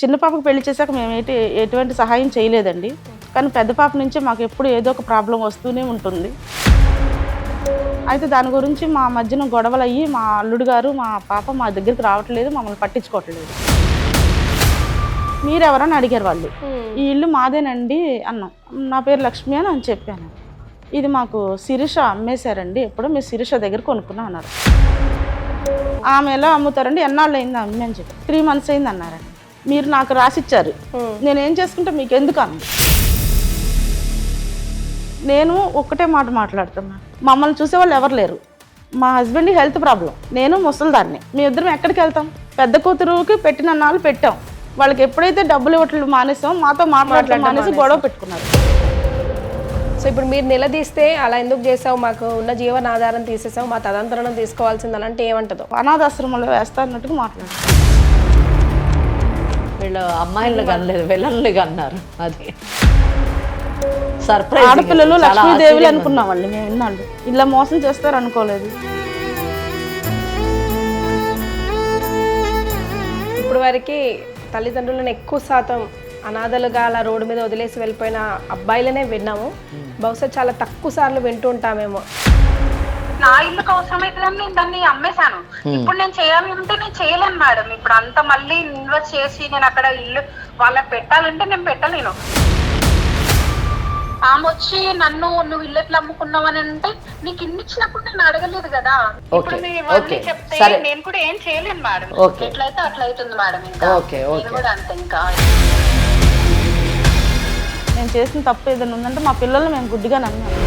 చిన్న పాపకు పెళ్లి చేశాక మేము ఎటువంటి సహాయం చేయలేదండి. కానీ పెద్ద పాప నుంచే మాకు ఎప్పుడు ఏదో ఒక ప్రాబ్లం వస్తూనే ఉంటుంది. అయితే దాని గురించి మా మధ్యన గొడవలు అయ్యి మా అల్లుడు గారు మా పాప మా దగ్గరికి రావట్లేదు, మమ్మల్ని పట్టించుకోవట్లేదు. మీరెవరని అడిగారు వాళ్ళు. ఈ ఇల్లు మాదేనండి అన్నాం. నా పేరు లక్ష్మి అని చెప్పాను. ఇది మాకు శిరీష అమ్మేశారండి, ఎప్పుడో మీరు శిరీష దగ్గర కొనుక్కున్నాం అన్నారు. ఆమె ఎలా అమ్ముతారండి, ఎన్నాళ్ళు అయింది అమ్మి అని చెప్పి 3 months అయింది అన్నారండి. మీరు నాకు రాసిచ్చారు, నేనేం చేసుకుంటే మీకు ఎందుకు అన్న. నేను ఒక్కటే మాట మాట్లాడుతున్నా, మమ్మల్ని చూసేవాళ్ళు ఎవరు లేరు. మా హస్బెండ్ హెల్త్ ప్రాబ్లం, నేను ముసలిదాన్ని. మీ ఇద్దరం ఎక్కడికి వెళ్తాం? పెద్ద కూతురుకి పెట్టిన నాళ్ళు పెట్టాం, వాళ్ళకి ఎప్పుడైతే డబ్బులు ఇవ్వట్లు మానేసాం మాతో మాట్లాడటం మానేసి గొడవ పెట్టుకున్నారు. సో ఇప్పుడు మీరు నిలదీస్తే అలా ఎందుకు చేసావు, మాకు ఉన్న జీవనాధారం తీసేసావు, మా తదంతరం తీసుకోవాల్సింది అంటే ఏమంటుందో? అనాథాశ్రమంలో వేస్తా అన్నట్టుగా మాట్లాడారు. వీళ్ళు అమ్మాయిలు కనలేదు, వెళ్ళలేదు అన్నారు. అది సర్ప్రైజ్. ఆడపిల్లలు లక్ష్మీదేవులు అనుకున్నామండి మేము ఇన్నాళ్ళు, ఇలా మోసం చేస్తారు అనుకోలేదు. ఇప్పుడు వరకు తల్లిదండ్రులను ఎక్కువ శాతం అనాథలుగా అలా రోడ్డు మీద వదిలేసి వెళ్ళిపోయిన అబ్బాయిలనే విన్నాము. బహుశా చాలా తక్కువ సార్లు వింటూ ఉంటామేమో. నా ఇల్లుకి అవసరమైతుందని నేను దాన్ని అమ్మేశాను. ఇప్పుడు నేను చేయాలంటే నేను చేయలేను మేడం. ఇప్పుడు అంత మళ్ళీ ఇన్వెస్ట్ చేసి నేను అక్కడ ఇల్లు వాళ్ళకి పెట్టాలంటే నేను పెట్టలేను. ఆమె వచ్చి నన్ను నువ్వు ఇల్లు ఎట్లా అమ్ముకున్నావు అని అంటే, నీకు ఇల్లు ఇచ్చినప్పుడు నేను అడగలేదు కదా. ఇప్పుడు మీరు ఇవన్నీ చెప్తే నేను కూడా ఏం చేయలేను మేడం. ఎట్లయితే అట్లా అవుతుంది మేడం. ఇంకా నేను కూడా అంతే. ఇంకా నేను చేసిన తప్పు ఏదైనా ఉందంటే మా పిల్లలు మేము గుడ్డిగా నమ్మాము.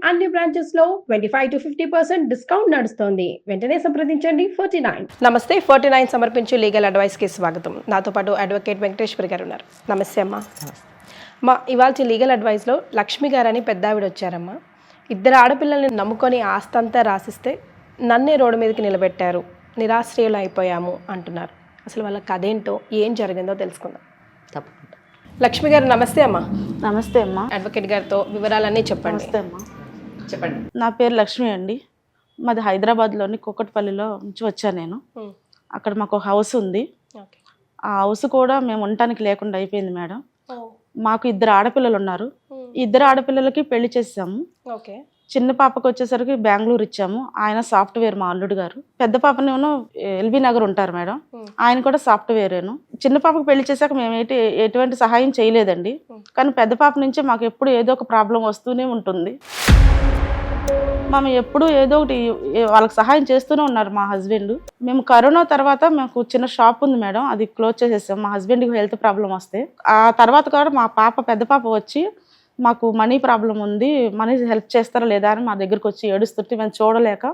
అన్ని బ్రాంచెస్ లో 25 to 50% డిస్కౌంట్ నడుస్తోంది. వెంటనే సంప్రదించండి 49. నమస్తే, 49 సమర్పించు లీగల్ అడ్వైస్ కి స్వాగతం. నాతో పాటు అడ్వకేట్ వెంకటేశ్వరి గారు ఉన్నారు. నమస్తే అమ్మా. మా ఇవాళ లీగల్ అడ్వైస్ లో లక్ష్మి గారు అని పెద్ద ఆవిడ వచ్చారమ్మా. 2 ఆడపిల్లల్ని నమ్ముకొని ఆస్తంతా రాసిస్తే నన్నే రోడ్డు మీదకి నిలబెట్టారు, నిరాశ్రయులు అయిపోయాము అంటున్నారు. అసలు వాళ్ళ కథ ఏంటో, ఏం జరిగిందో తెలుసుకుందాం. తప్పకుండా. లక్ష్మి గారు నమస్తే అమ్మా. నమస్తే అమ్మా. అడ్వకేట్ గారితో వివరాలన్నీ చెప్పండి. నమస్తే అమ్మా. చెప్పండి. నా పేరు లక్ష్మి అండి. మాది హైదరాబాద్లోని కుక్కట్పల్లిలో నుంచి వచ్చాను నేను. అక్కడ మాకు హౌస్ ఉంది. ఆ హౌస్ కూడా మేము ఉండటానికి లేకుండా అయిపోయింది మేడం. మాకు 2 ఆడపిల్లలు ఉన్నారు. 2 ఆడపిల్లలకి పెళ్లి చేసాము. చిన్న పాపకు వచ్చేసరికి బెంగళూరు ఇచ్చాము. ఆయన సాఫ్ట్వేర్, మా అల్లుడు గారు. పెద్ద పాపనేమో ఎల్బీ నగర్ ఉంటారు మేడం, ఆయన కూడా సాఫ్ట్వేరేను. చిన్న పాపకు పెళ్లి చేశాక మేము ఎటువంటి సహాయం చేయలేదండి. కానీ పెద్ద పాప నుంచే మాకు ఎప్పుడు ఏదో ఒక ప్రాబ్లం వస్తూనే ఉంటుంది. మేము ఎప్పుడు ఏదో ఒకటి వాళ్ళకి సహాయం చేస్తూనే ఉన్నారు మా హస్బెండ్. మేము కరోనా తర్వాత మాకు చిన్న షాప్ ఉంది మేడం, అది క్లోజ్ చేసేసాం. మా హస్బెండ్కి హెల్త్ ప్రాబ్లం వస్తే ఆ తర్వాత కూడా మా పెద్ద పాప వచ్చి మాకు మనీ ప్రాబ్లం ఉంది, మనీ హెల్ప్ చేస్తారా లేదా అని మా దగ్గరకు వచ్చి ఏడుస్తుంటే మేము చూడలేక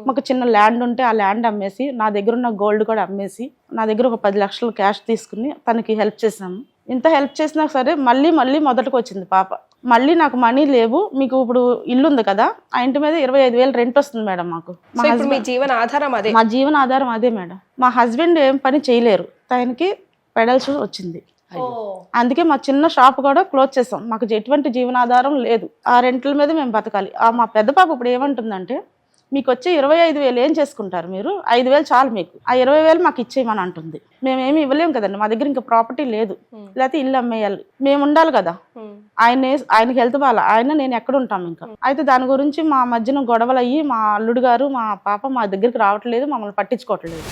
మాకు చిన్న ల్యాండ్ ఉంటే ఆ ల్యాండ్ అమ్మేసి, నా దగ్గర ఉన్న గోల్డ్ కూడా అమ్మేసి, నా దగ్గర ఒక 10 లక్షలు క్యాష్ తీసుకుని తనకి హెల్ప్ చేసాము. ఇంత హెల్ప్ చేసినా సరే మళ్ళీ మొదటికి వచ్చింది పాప. మళ్ళీ నాకు మనీ లేవు, మీకు ఇప్పుడు ఇల్లు ఉంది కదా, ఆ ఇంటి మీద 25,000 రెంట్ వస్తుంది మేడం మాకు. మీ జీవన ఆధారం అదే? మా జీవన ఆధారం అదే మేడం. మా హస్బెండ్ ఏం పని చేయలేరు, తనకి పెడల్స్ వచ్చింది. అందుకే మా చిన్న షాప్ కూడా క్లోజ్ చేసాం. మాకు ఎటువంటి జీవనాధారం లేదు, ఆ రెంట్ల మీద మేము బతకాలి. మా పెద్ద పాప ఇప్పుడు ఏమంటుందంటే, మీకు వచ్చే 25,000 ఏం చేసుకుంటారు మీరు, 5,000 చాలు మీకు, ఆ 20,000 మాకు ఇచ్చేయమని అంటుంది. మేమేమి ఇవ్వలేము కదండి, మా దగ్గర ఇంకా ప్రాపర్టీ లేదు, లేకపోతే ఇల్లు అమ్మేయాలి, మేము ఉండాలి కదా. ఆయనకి హెల్త్ బాగా, నేను ఎక్కడ ఉంటాం ఇంకా. అయితే దాని గురించి మా మధ్యన గొడవలు అయ్యి మా అల్లుడు గారు మా పాప మా దగ్గరికి రావట్లేదు, మమ్మల్ని పట్టించుకోవట్లేదు.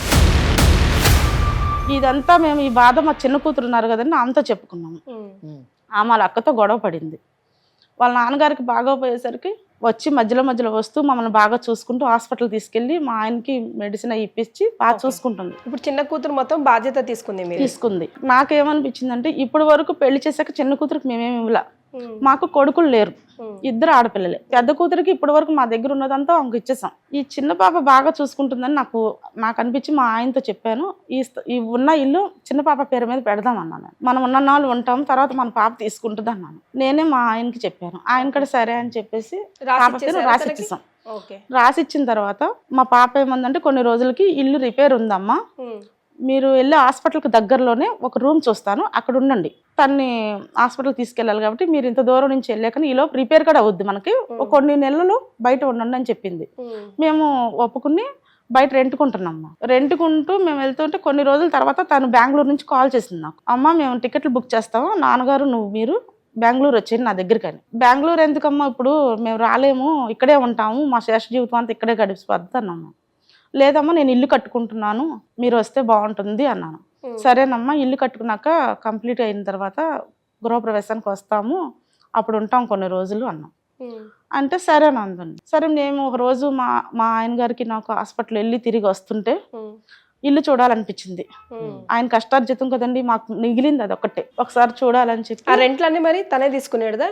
ఇదంతా మేము ఈ బాధ మా చిన్న కూతురు ఉన్నారు కదండి ఆమెతో చెప్పుకున్నాము. ఆమె వాళ్ళ అక్కతో గొడవ పడింది. వాళ్ళ నాన్నగారికి బాగోపోయేసరికి వచ్చి మధ్యలో వస్తూ మమ్మల్ని బాగా చూసుకుంటూ హాస్పిటల్ తీసుకెళ్ళి మా ఆయనకి మెడిసిన్ ఇప్పించి బాగా చూసుకుంటుంది. ఇప్పుడు చిన్న కూతురు మొత్తం బాధ్యత తీసుకుంది. నాకేమనిపించిందంటే, ఇప్పుడు వరకు పెళ్లి చేశాక చిన్న కూతురికి మేమేమి ఇవ్వలా, మాకు కొడుకులు లేరు, 2 ఆడపిల్లలే. పెద్ద కూతురికి ఇప్పటి వరకు మా దగ్గర ఉన్నదంతా ఆమెకు ఇచ్చేసాం. ఈ చిన్న పాప బాగా చూసుకుంటుందని నాకు అనిపించి మా ఆయనతో చెప్పాను, ఈ ఉన్న ఇల్లు చిన్న పాప పేరు మీద పెడదాం అన్నాను. మనం ఉన్న నాళ్ళు ఉంటాం, తర్వాత మన పాప తీసుకుంటుంది అన్నాను. నేనే మా ఆయనకి చెప్పాను, ఆయన కూడా సరే అని చెప్పేసి రాసిచ్చేసాం. రాసిచ్చిన తర్వాత మా పాప ఏమందంటే, కొన్ని రోజులకి ఇల్లు రిపేర్ ఉందమ్మా, మీరు వెళ్ళి హాస్పిటల్కి దగ్గరలోనే ఒక రూమ్ చూస్తాను, అక్కడ ఉండండి. తన్ని హాస్పిటల్కి తీసుకెళ్ళాలి కాబట్టి మీరు ఇంత దూరం నుంచి వెళ్ళాక ఈలో ప్రిపేర్ కూడా అవుద్ది మనకి, ఒక కొన్ని నెలలు బయట ఉండండి అని చెప్పింది. మేము ఒప్పుకుని బయట రెంట్కుంటున్నాము. రెంట్కుంటూ మేము వెళ్తుంటే కొన్ని రోజుల తర్వాత తను బెంగళూరు నుంచి కాల్ చేసింది నాకు. అమ్మ మేము టికెట్లు బుక్ చేస్తాము, నాన్నగారు మీరు బెంగళూరు వచ్చేది నా దగ్గరకని. బెంగళూరు ఎందుకమ్మా, ఇప్పుడు మేము రాలేము, ఇక్కడే ఉంటాము, మా శేష జీవితం అంతా ఇక్కడే గడిచిపోద్ది అన్నాము. లేదమ్మా నేను ఇల్లు కట్టుకుంటున్నాను, మీరు వస్తే బాగుంటుంది అన్నాను. సరేనమ్మా ఇల్లు కట్టుకున్నాక కంప్లీట్ అయిన తర్వాత గృహప్రవేశానికి వస్తాము, అప్పుడు ఉంటాం కొన్ని రోజులు అన్నాం. అంటే సరే నందండి. సరే మేము ఒక రోజు మా ఆయన గారికి నాకు హాస్పిటల్ వెళ్ళి తిరిగి వస్తుంటే ఇల్లు చూడాలనిపించింది. ఆయన కష్టార్జితం కదండి, మాకు మిగిలింది అది ఒకటే, ఒకసారి చూడాలని చెప్పి. ఆ రెంట్లన్నీ మరి తనే తీసుకునేదా?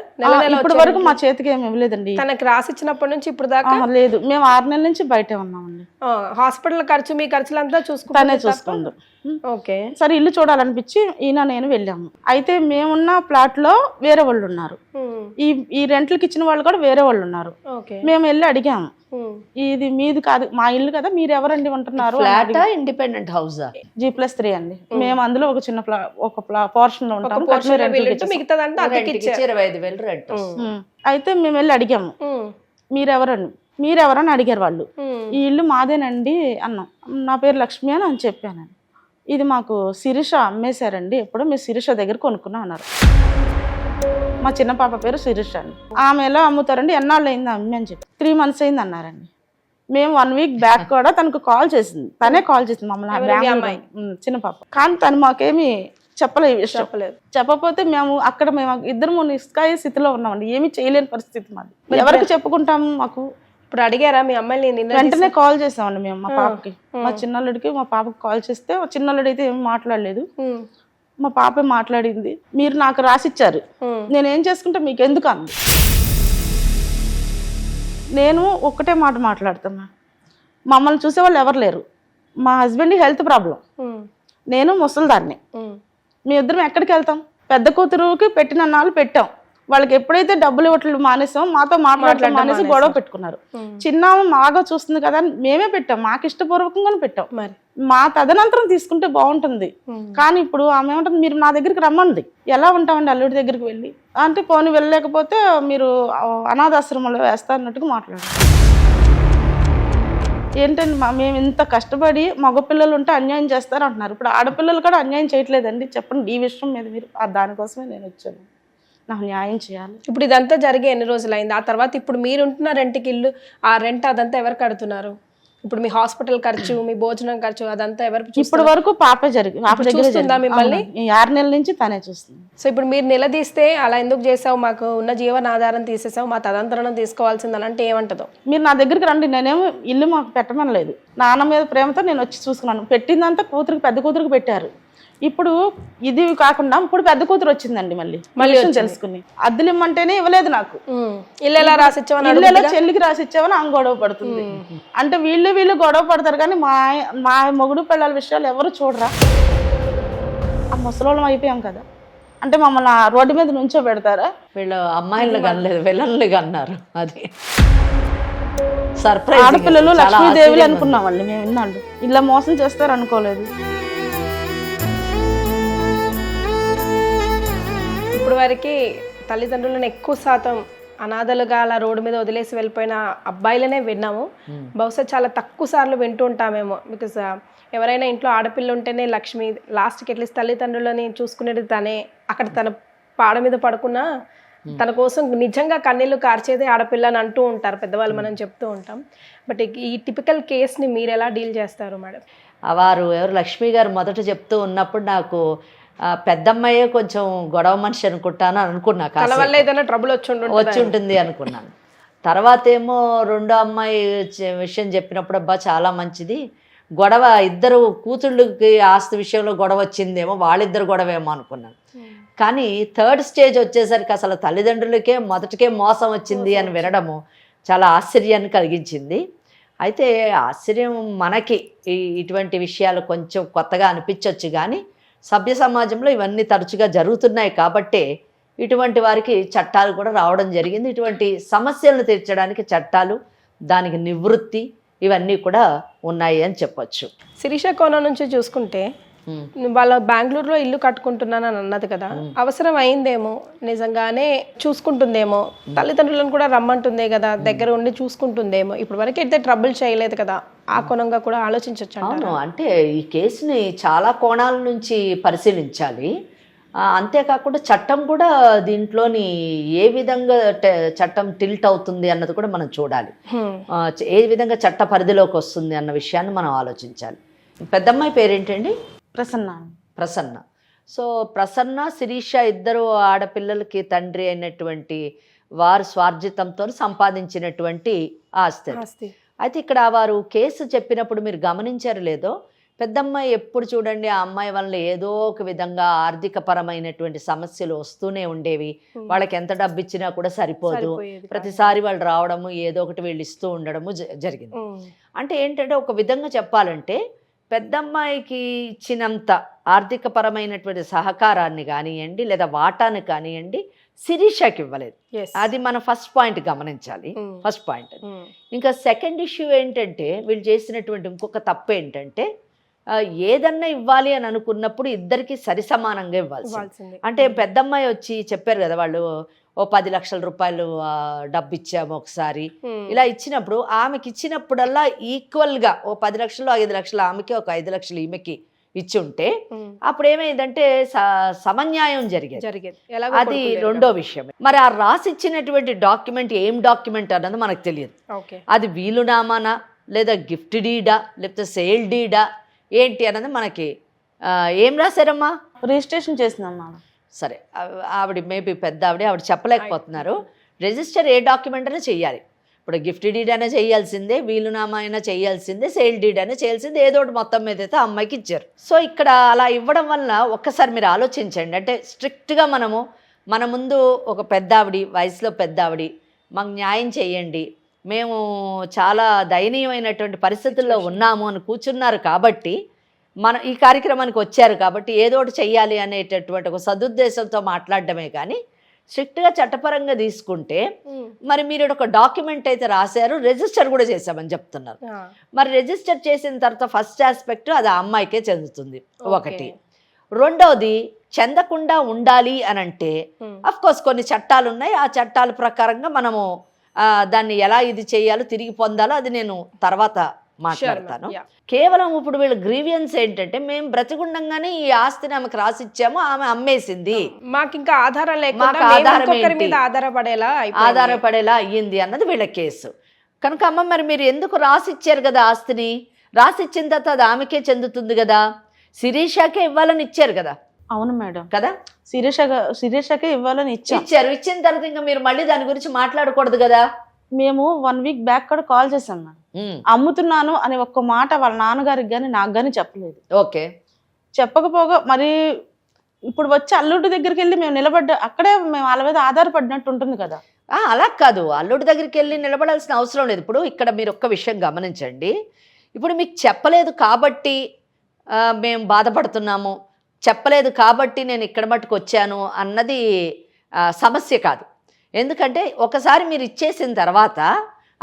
ఇప్పటి వరకు మా చేతికి ఏమి ఇవ్వలేదండి. తనకి రాసిచ్చినప్పటి నుంచి ఇప్పుడు దాకా లేదు, మేము 6 నెలల నుంచి బయటే ఉన్నామండి. హాస్పిటల్ ఖర్చు మీ ఖర్చులంతా తనే చూసుకోండు. ఓకే. సరే ఇల్లు చూడాలనిపించి ఈయన నేను వెళ్ళాము. అయితే మేమున్న ప్లాట్ లో వేరే వాళ్ళు ఉన్నారు, ఈ రెంట్లకి ఇచ్చిన వాళ్ళు కూడా వేరే వాళ్ళు ఉన్నారు. మేము వెళ్ళి అడిగాము, ఇది మీది కాదు, మా ఇల్లు కదా, మీరు ఎవరండి ఉంటున్నారు? ఇండిపెండెంట్ హౌస్ G+3 అండి. మేము అందులో ఒక చిన్న పోర్షన్ లో ఉంటాము. అయితే మేము వెళ్ళి అడిగాము, మీరెవరని అడిగారు వాళ్ళు. ఈ ఇల్లు మాదేనండి అన్నాం. నా పేరు లక్ష్మి అని చెప్పానండి. ఇది మాకు శిరీష అమ్మేశారండి, ఎప్పుడో మీరు శిరీష దగ్గర కొనుక్కున్నాం అన్నారు. మా చిన్న పాప పేరు శిరీష అండి. ఆమె ఎలా అమ్ముతారండి, ఎన్నాళ్ళు అయింది అమ్మి అని చెప్పి 3 months అయింది అన్నారండి. మేము 1 week బ్యాక్ కూడా తనకు కాల్ చేసింది, తనే కాల్ చేసింది మమ్మల్ని, చిన్న పాప. కానీ తను మాకేమి చెప్పలేదు, చెప్పకపోతే మేము ఇద్దరు నిస్కాయ స్థితిలో ఉన్నామండి, ఏమీ చేయలేని పరిస్థితి మాది. ఎవరికి చెప్పుకుంటాము? మాకు ఇప్పుడు అడిగారా మీ అమ్మాయిని? వెంటనే కాల్ చేసామండి మేము మా పాపకి, మా చిన్నల్లుడికి మా పాపకి కాల్ చేస్తే చిన్నల్లుడు అయితే ఏమి మాట్లాడలేదు, మా పాపే మాట్లాడింది. మీరు నాకు రాసిచ్చారు, నేనేం చేసుకుంటా మీకు ఎందుకు అంది. నేను ఒక్కటే మాట మాట్లాడుతున్నా, మమ్మల్ని చూసేవాళ్ళు ఎవరు లేరు. మా హస్బెండ్ హెల్త్ ప్రాబ్లం, నేను ముసలిదాన్ని, మీ ఇద్దరం ఎక్కడికి వెళ్తాం? పెద్ద కూతురుకి పెట్టిన నాళ్ళు పెట్టాం, వాళ్ళకి ఎప్పుడైతే డబ్బులు ఇవ్వట్లు మానేసాం, మాతో మాట్లాడటం మానేసి గొడవ పెట్టుకున్నారు. చిన్న బాగా చూస్తుంది కదా అని మేమే పెట్టాం, మాకు ఇష్టపూర్వకంగానే పెట్టాం. మరి మా తదనంతరం తీసుకుంటే బాగుంటుంది. కానీ ఇప్పుడు ఆమె ఏమంటుంది, మీరు నా దగ్గరికి రమ్మంది, ఎలా ఉంటామండి అల్లుడి దగ్గరికి వెళ్ళి అంటే, పోనీ వెళ్ళలేకపోతే మీరు అనాథాశ్రమంలో వేస్తా అన్నట్టుగా మాట్లాడారు. ఏంటంటే మేము ఇంత కష్టపడి మగపిల్లలు ఉంటే అన్యాయం చేస్తారు అంటున్నారు, ఇప్పుడు ఆడపిల్లలు కూడా అన్యాయం చేయట్లేదండి. చెప్పండి ఈ విషయం మీద మీరు, దానికోసమే నేను వచ్చాను, నాకు న్యాయం చేయాలి. ఇప్పుడు ఇదంతా జరిగే ఎన్ని రోజులు అయింది? ఆ తర్వాత ఇప్పుడు మీరు ఉంటున్న రెంట్కి ఇల్లు, ఆ రెంట్ అదంతా ఎవరు కడుతున్నారు? ఇప్పుడు మీ హాస్పిటల్ ఖర్చు, మీ భోజనం ఖర్చు అదంతా ఎవరు? ఇప్పటి వరకు పాపే చూస్తుందా మిమ్మల్ని? 6 నెలల నుంచి తనే చూస్తుంది. సో ఇప్పుడు మీరు నిలదీస్తే అలా ఎందుకు చేసావు, మాకు ఉన్న జీవనాధారం తీసేసావు, మా తదంతరం తీసుకోవాల్సిందని అంటే ఏమంటదో? మీరు నా దగ్గరికి రండి, నేనేమో ఇల్లు మాకు పెట్టమనలేదు, నాన్న మీద ప్రేమతో నేను వచ్చి చూసుకున్నాను. పెట్టిందంతా పెద్ద కూతురికి పెట్టారు. ఇప్పుడు ఇది కాకుండా ఇప్పుడు పెద్ద కూతురు వచ్చిందండి, మళ్ళీ తెలుసుకుని అద్దెలు ఇమ్మంటేనే ఇవ్వలేదు నాకు. ఇల్లు ఎలా రాసిచ్చావని, ఇల్లు ఎలా చెల్లికి రాసిచ్చావని ఆమె గొడవ పడుతుంది. అంటే వీళ్ళు గొడవ పడతారు కానీ మా మొగుడు పిల్లల విషయాలు ఎవరు చూడరా. ఆ ముసలోళ్ళం అయిపోయాం కదా, అంటే మమ్మల్ని రోడ్డు మీద నుంచో పెడతారా? వీళ్ళు అమ్మాయిలు కనలేదు, విలన్లు కన్నారు. అది సర్ప్రైజ్. ఆడపిల్లలు లక్ష్మీదేవులు అనుకున్నామండి మేము, విన్నాళ్ళు ఇలా మోసం చేస్తారు అనుకోలేదు. ఇప్పుడు వరకు తల్లిదండ్రులను ఎక్కువ శాతం అనాథలుగా అలా రోడ్డు మీద వదిలేసి వెళ్ళిపోయిన అబ్బాయిలనే విన్నాము. బహుశా చాలా తక్కువ సార్లు వింటూ ఉంటామేమో. బికాస్ ఎవరైనా ఇంట్లో ఆడపిల్ల ఉంటేనే లక్ష్మి, లాస్ట్కి అట్లీస్ట్ తల్లిదండ్రులని చూసుకునేది తనే. అక్కడ తన పాడ మీద పడుకున్నా తన కోసం నిజంగా కన్నీళ్ళు కార్చేదే ఆడపిల్ల అని అంటూ ఉంటారు పెద్దవాళ్ళు, మనం చెప్తూ ఉంటాం. బట్ ఈ టిపికల్ కేస్ని మీరు ఎలా డీల్ చేస్తారు మేడం? వారు ఎవరు లక్ష్మి గారు మొదట చెప్తూ ఉన్నప్పుడు నాకు పెద్దమ్మాయే కొంచెం గొడవ మనిషి అనుకుంటాను అనుకున్నా, ఏదైనా ట్రబుల్ వచ్చి ఉంటుంది అనుకున్నాను. తర్వాత ఏమో రెండో అమ్మాయి విషయం చెప్పినప్పుడు అబ్బా చాలా మంచిది, గొడవ ఇద్దరు కూతుళ్ళకి ఆస్తి విషయంలో గొడవ వచ్చిందేమో, వాళ్ళిద్దరు గొడవేమో అనుకున్నాను. కానీ 3rd స్టేజ్ వచ్చేసరికి అసలు తల్లిదండ్రులకే మొదటికే మోసం వచ్చింది అని వినడము చాలా ఆశ్చర్యాన్ని కలిగించింది. అయితే ఆశ్చర్యం మనకి ఇటువంటి విషయాలు కొంచెం కొత్తగా అనిపించవచ్చు, కానీ సభ్య సమాజంలో ఇవన్నీ తరచుగా జరుగుతున్నాయి కాబట్టే ఇటువంటి వారికి చట్టాలు కూడా రావడం జరిగింది. ఇటువంటి సమస్యలను తీర్చడానికి చట్టాలు, దానికి నివృత్తి, ఇవన్నీ కూడా ఉన్నాయి అని చెప్పొచ్చు. శిరీష కోణం నుంచి చూసుకుంటే వాళ్ళ బెంగళూరులో ఇల్లు కట్టుకుంటున్నానని అన్నది కదా, అవసరం అయిందేమో, నిజంగానే చూసుకుంటుందేమో, తల్లిదండ్రులను కూడా రమ్మంటుందే కదా, దగ్గర ఉండి చూసుకుంటుందేమో, ఇప్పుడు వరకు అయితే ట్రబుల్ చేయలేదు కదా, ఆ కోణంగా కూడా ఆలోచించవచ్చు. అవును, అంటే ఈ కేసుని చాలా కోణాల నుంచి పరిశీలించాలి. అంతేకాకుండా చట్టం కూడా దీంట్లోని ఏ విధంగా చట్టం టిల్ట్ అవుతుంది అన్నది కూడా మనం చూడాలి. ఏ విధంగా చట్ట పరిధిలోకి వస్తుంది అన్న విషయాన్ని మనం ఆలోచించాలి. పెద్దమ్మాయి పేరేంటండి? ప్రసన్న. ప్రసన్న. సో ప్రసన్న, శిరీష ఇద్దరు ఆడపిల్లలకి తండ్రి అయినటువంటి వారు స్వార్జితంతో సంపాదించినటువంటి ఆస్తి. అయితే ఇక్కడ వారు కేసు చెప్పినప్పుడు మీరు గమనించారు లేదో, పెద్దమ్మాయి ఎప్పుడు చూడండి ఆ అమ్మాయి వల్ల ఏదో ఒక విధంగా ఆర్థిక పరమైనటువంటి సమస్యలు వస్తూనే ఉండేవి. వాళ్ళకి ఎంత డబ్బు ఇచ్చినా కూడా సరిపోదు, ప్రతిసారి వాళ్ళు రావడము ఏదో ఒకటి వీళ్ళు ఇస్తూ ఉండడము జరిగింది. అంటే ఏంటంటే ఒక విధంగా చెప్పాలంటే పెద్దమ్మాయికి ఇచ్చినంత ఆర్థిక పరమైనటువంటి సహకారాన్ని కానివ్వండి లేదా వాటాను కానివ్వండి శిరీషకి ఇవ్వలేదు. అది మన ఫస్ట్ పాయింట్ గమనించాలి. First point. ఇంకా సెకండ్ ఇష్యూ ఏంటంటే వీళ్ళు చేసినటువంటి ఇంకొక తప్పు ఏంటంటే ఏదన్నా ఇవ్వాలి అని అనుకున్నప్పుడు ఇద్దరికి సరి సమానంగా ఇవ్వాల్సింది. అంటే పెద్దమ్మాయి వచ్చి చెప్పారు కదా, వాళ్ళు ఓ 10 లక్షల రూపాయలు డబ్బు ఇచ్చాము ఒకసారి, ఇలా ఇచ్చినప్పుడు ఆమెకి ఇచ్చినప్పుడల్లా ఈక్వల్గా ఓ 10 లక్షలు 5 లక్షలు ఆమెకి, ఒక 5 లక్షలు ఈమెకి ఇచ్చి ఉంటే అప్పుడు ఏమైందంటే సమన్యాయం జరిగేది. అది రెండో విషయం. మరి ఆ రాసిచ్చినటువంటి డాక్యుమెంట్ ఏం డాక్యుమెంట్ అన్నది మనకు తెలియదు. అది వీలునామానా లేదా గిఫ్ట్ డీడా లేకపోతే సేల్ డీడా ఏంటి అన్నది మనకి ఏం రాశారమ్మా? రిజిస్ట్రేషన్ చేసిందమ్మా. సరే, ఆవిడ మేబీ పెద్ద ఆవిడ చెప్పలేకపోతున్నారు. రిజిస్టర్ ఏ డాక్యుమెంట్ అయినా చెయ్యాలి. ఇప్పుడు గిఫ్ట్ డీడ్ అయినా చేయాల్సిందే, వీలునామా అయినా చేయాల్సిందే, సేల్ డీడ్ అయినా చేయాల్సిందే, ఏదో ఒకటి మొత్తం మీద అయితే అమ్మాయికి ఇచ్చారు. సో ఇక్కడ అలా ఇవ్వడం వల్ల ఒక్కసారి మీరు ఆలోచించండి. అంటే స్ట్రిక్ట్గా మన ముందు ఒక పెద్ద ఆవిడ, వయసులో పెద్ద ఆవిడ, మాకు న్యాయం చేయండి, మేము చాలా దయనీయమైనటువంటి పరిస్థితుల్లో ఉన్నాము అని కూర్చున్నారు కాబట్టి, మన ఈ కార్యక్రమానికి వచ్చారు కాబట్టి ఏదో ఒకటి చెయ్యాలి అనేటటువంటి ఒక సదుద్దేశంతో మాట్లాడడమే కానీ స్ట్రిక్ట్గా చట్టపరంగా తీసుకుంటే మరి మీరు ఒక డాక్యుమెంట్ అయితే రాశారు, రిజిస్టర్ కూడా చేశామని చెప్తున్నారు. మరి రిజిస్టర్ చేసిన తర్వాత ఫస్ట్ ఆస్పెక్ట్ అది ఆ అమ్మాయికే చెందుతుంది ఒకటి. రెండవది చెందకుండా ఉండాలి అని అంటే అఫ్ కోర్స్ కొన్ని చట్టాలు ఉన్నాయి. ఆ చట్టాల ప్రకారంగా మనము దాన్ని ఎలా ఇది చేయాలో తిరిగి పొందాలో అది నేను తర్వాత మాట్లాడతాను. కేవలం ఇప్పుడు వీళ్ళ గ్రీవియన్స్ ఏంటంటే మేము బ్రతికుండంగానే ఈ ఆస్తిని ఆమెకు రాసిచ్చాము, ఆమె అమ్మేసింది, మాకు ఇంకా ఆధారం ఆధారపడేలా అయ్యింది అన్నది వీళ్ళ కేసు. కనుక అమ్మ మరి మీరు ఎందుకు రాసిచ్చారు కదా ఆస్తిని, రాసిచ్చిన తర్వాత అది ఆమెకే చెందుతుంది కదా, శిరీషకే ఇవ్వాలని ఇచ్చారు కదా. అవును మేడం కదా, శిరీషకే ఇవ్వాలని ఇచ్చారు. ఇచ్చిన తర్వాత ఇంకా మీరు మళ్ళీ దాని గురించి మాట్లాడకూడదు కదా. మేము 1 వీక్ బ్యాక్ కూడా కాల్ చేసాం మేడం. అమ్ముతున్నాను అనే ఒక్క మాట వాళ్ళ నాన్నగారికి కానీ నాకు కానీ చెప్పలేదు. ఓకే, చెప్పకపోగా మరి ఇప్పుడు వచ్చి అల్లుడి దగ్గరికి వెళ్ళి మేము అక్కడే మేము వాళ్ళ మీద ఆధారపడినట్టు ఉంటుంది కదా. అలా కాదు, అల్లుడి దగ్గరికి వెళ్ళి నిలబడాల్సిన అవసరం లేదు. ఇప్పుడు ఇక్కడ మీరు ఒక్క విషయం గమనించండి. ఇప్పుడు మీకు చెప్పలేదు కాబట్టి మేము బాధపడుతున్నాము, చెప్పలేదు కాబట్టి నేను ఇక్కడ మట్టుకు వచ్చాను అన్నది సమస్య కాదు. ఎందుకంటే ఒకసారి మీరు ఇచ్చేసిన తర్వాత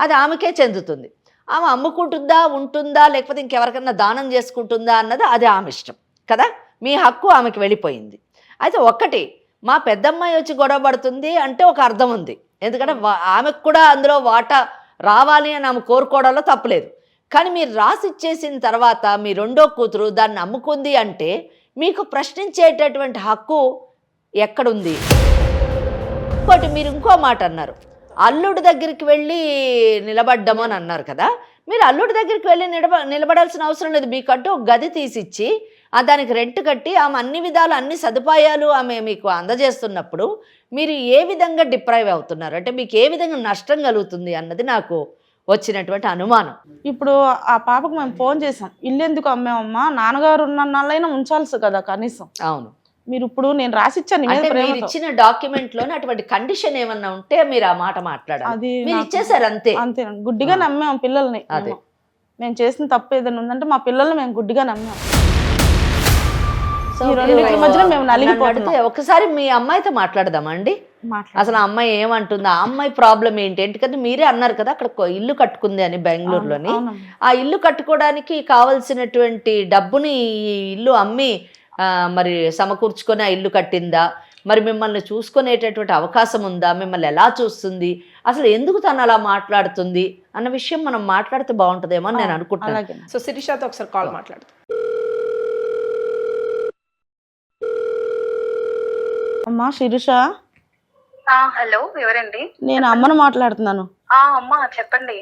అది ఆమెకే చెందుతుంది. ఆమె అమ్ముకుంటుందా, ఉంటుందా, లేకపోతే ఇంకెవరికన్నా దానం చేసుకుంటుందా అన్నది అది ఆమె ఇష్టం కదా. మీ హక్కు ఆమెకి వెళ్ళిపోయింది. అయితే ఒక్కటి, మా పెద్దమ్మాయి వచ్చి గొడవ పడుతుంది అంటే ఒక అర్థం ఉంది. ఎందుకంటే ఆమెకు కూడా అందులో వాటా రావాలి అని ఆమె కోరుకోవడంలో తప్పులేదు. కానీ మీరు రాసి ఇచ్చేసిన తర్వాత మీ రెండో కూతురు దాన్ని అమ్ముకుంది అంటే మీకు ప్రశ్నించేటటువంటి హక్కు ఎక్కడుంది? ఇంకోటి, మీరు ఇంకో మాట అన్నారు, అల్లుడి దగ్గరికి వెళ్ళి నిలబడ్డము అని అన్నారు కదా. మీరు అల్లుడి దగ్గరికి వెళ్ళి నిలబడాల్సిన అవసరం లేదు. మీకంటూ ఒక గది తీసిచ్చి దానికి రెంట్ కట్టి ఆమె అన్ని విధాలు అన్ని సదుపాయాలు ఆమె మీకు అందజేస్తున్నప్పుడు మీరు ఏ విధంగా డిప్రైవ్ అవుతున్నారు, అంటే మీకు ఏ విధంగా నష్టం కలుగుతుంది అన్నది నాకు వచ్చినటువంటి అనుమానం. ఇప్పుడు ఆ పాపకు మేము ఫోన్ చేసాం, ఇల్లు ఎందుకు అమ్మేమమ్మా, నాన్నగారు ఉన్న నాళ్ళైనా ఉంచాల్సి కదా కనీసం. అవును, మీరు ఇప్పుడు నేను రాసిచ్చాను, మీరు ఇచ్చిన డాక్యుమెంట్ లోనే అటువంటి కండిషన్ ఏమన్నా ఉంటే మీరు ఆ మాట మాట్లాడాలి. మీరు ఇచ్చేసారు అంతే. అంతే, గుడ్డిగా నమ్మాం పిల్లల్ని. అదే మేము చేసిన తప్పు ఏదైనా ఉందంటే మా పిల్లల్ని మేము గుడ్డిగా నమ్మాం. ఒకసారి మీ అమ్మాయితో మాట్లాడదామా అండి? అసలు ఆ అమ్మాయి ఏమంటుంది, ఆ అమ్మాయి ప్రాబ్లం ఏంటి? ఎందుకంటే మీరే అన్నారు కదా అక్కడ ఇల్లు కట్టుకుంది అని బెంగళూరులోని. ఆ ఇల్లు కట్టుకోవడానికి కావలసినటువంటి డబ్బుని ఈ ఇల్లు అమ్మి మరి సమకూర్చుకొని ఆ ఇల్లు కట్టిందా, మరి మిమ్మల్ని చూసుకునేటటువంటి అవకాశం ఉందా, మిమ్మల్ని ఎలా చూస్తుంది, అసలు ఎందుకు తను అలా మాట్లాడుతుంది అన్న విషయం మనం మాట్లాడితే బాగుంటుందేమో అని నేను అనుకుంటున్నాను. సో శిరీషతో ఒకసారి కాల్ మాట్లాడుతాం. అమ్మా శిరీష, హలో, ఎవరండి? నేను అమ్మను మాట్లాడుతున్నాను. అమ్మా చెప్పండి.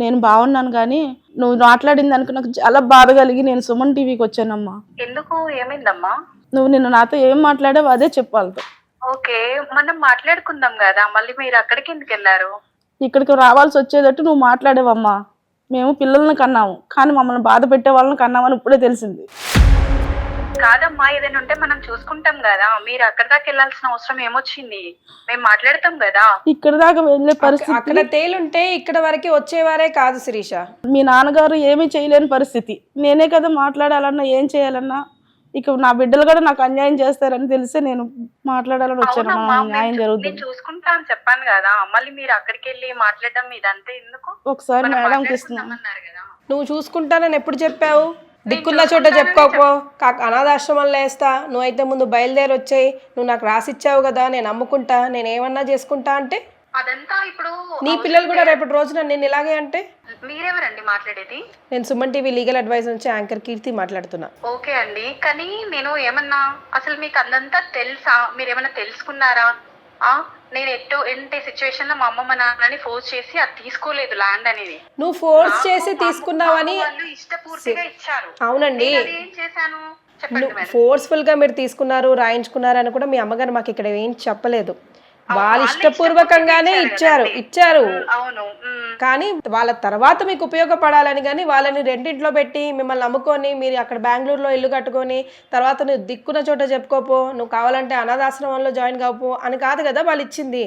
నేను బాగున్నాను, కానీ నువ్వు మాట్లాడింది అనుకో నాకు చాలా బాధ కలిగి నేను సుమన్ టీవీకి వచ్చానమ్మా. ఎందుకు, ఏమైందమ్మా? నువ్వు నిన్న నాతో ఏం మాట్లాడావు అదే చెప్పాలి. ఓకే, మనం మాట్లాడుకుందాం కదా, మళ్ళీ మీరు అక్కడికి ఎందుకు వెళ్ళారు? ఇక్కడికి రావాల్సి వచ్చేటట్టు నువ్వు మాట్లాడేవమ్మా. మేము పిల్లల్ని కన్నాము, కానీ మమ్మల్ని బాధ పెట్టే వాళ్ళని కన్నామని ఇప్పుడే తెలిసింది. కాదమ్మా, ఏదైనా ఉంటే మనం చూసుకుంటాం కదా, మీరు అక్కడ దాకా వెళ్ళాల్సిన అవసరం ఏమొచ్చింది? మేము మాట్లాడతాం కదా. ఇక్కడ దాకా వెళ్ళే పరిస్థితి, అక్కడ తేలుంటే ఇక్కడ వరకు వచ్చేవారే కాదు శిరీష. మీ నాన్నగారు ఏమీ చేయలేని పరిస్థితి. నేనే కదా మాట్లాడాలన్నా ఏం చేయాలన్నా, ఇక నా బిడ్డలు కూడా నాకు అన్యాయం చేస్తారని తెలిసి నేను మాట్లాడాలని వచ్చాను. న్యాయం జరుగుతుంది చూసుకుంటా అని చెప్పాను కదా, మళ్ళీ మీరు అక్కడికి వెళ్ళి మాట్లాడడం ఇదంతా ఎందుకు? ఒకసారి మేడంకి ఇస్తున్నాను. నువ్వు చూసుకుంటానని ఎప్పుడు చెప్పావు? దిక్కున్న చోట చెప్పుకోపో, అనాథాశ్రమంలో వేస్తా, నువ్వైతే ముందు బయలుదేరి వచ్చాయి, నువ్వు నాకు రాసిచ్చావు కదా, నేను అమ్ముకుంటా, నేను ఏమన్నా చేసుకుంటా అంటే అదంతా ఇప్పుడు నీ పిల్లలు కూడా రేపటి రోజున నేను ఇలాగే అంటే. మీరెవరండి మాట్లాడేది? నేను సుమన్ టీవీ లీగల్ అడ్వైస్ నుంచి యాంకర్ కీర్తి మాట్లాడుతున్నా. ఓకే అండి, కానీ నేను ఏమన్నా, అసలు మీకు అందంతా తెలుసా? మీరు ఏమన్నా తెలుసుకున్నారా? నేను ఏంటి సిచ్యువేషన్ లో మా అమ్మ మా నాన్నని ఫోర్స్ చేసి అది తీసుకోలేదు ల్యాండ్ అనేది. నువ్వు ఫోర్స్ చేసి తీసుకున్నావని ఇష్టపూర్తిగా ఇచ్చారు. అవునండి, ఏం చేశాను చెప్పండి. ఫోర్స్ఫుల్ గా మీరు తీసుకున్నారు, రాయించుకున్నారు అని కూడా మీ అమ్మగారు మాకు ఇక్కడ ఏం చెప్పలేదు. వాళ్ళు ఇష్టపూర్వకంగానే ఇచ్చారు. అవును, కానీ వాళ్ళ తర్వాత మీకు ఉపయోగపడాలని, కానీ వాళ్ళని రెండింట్లో పెట్టి మిమ్మల్ని నమ్ముకొని మీరు అక్కడ బెంగళూరులో ఇల్లు కట్టుకొని తర్వాత నువ్వు దిక్కున్న చోట చెప్పుకోపో, నువ్వు కావాలంటే అనాథాశ్రమంలో జాయిన్ కావు అని కాదు కదా వాళ్ళు ఇచ్చింది.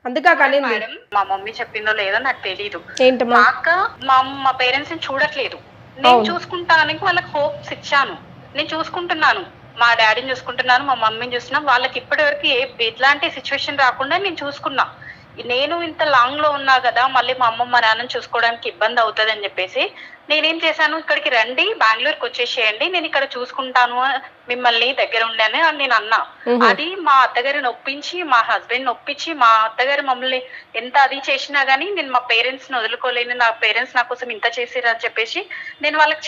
అందుకే కలింది. మా మమ్మీ చెప్పిందో లేదో నాకు తెలీదు. ఏంటమ్మా? అక్క మా పేరెంట్స్ ని చూడట్లేదు, నేను చూసుకుంటానికి వాళ్ళకి హోప్స్ ఇచ్చాను. నేను చూసుకుంటున్నాను, మా డాడీని చూసుకుంటున్నాను, మా మమ్మీని చూస్తున్నాను. వాళ్ళకి ఇప్పటి వరకు ఎట్లాంటి సిచ్యువేషన్ రాకుండా నేను చూసుకున్నా. నేను ఇంత లాంగ్ లో ఉన్నా కదా, మళ్ళీ మా అమ్మ మా నాన్నని చూసుకోవడానికి ఇబ్బంది అవుతుంది అని చెప్పేసి నేనేం చేశాను, ఇక్కడికి రండి, బెంగళూరుకి వచ్చేసేయండి, నేను ఇక్కడ చూసుకుంటాను మిమ్మల్ని దగ్గర ఉండని అని నేను అన్నా. అది మా అత్తగారిని ఒప్పించి, మా హస్బెండ్ ఒప్పించి, మా అత్తగారు మమ్మల్ని ఎంత అది చేసినా గానీ నేను మా పేరెంట్స్ ని వదులుకోలేను, నా పేరెంట్స్ నా కోసం ఇంత చేసిరు అని చెప్పేసి నేను వాళ్ళకి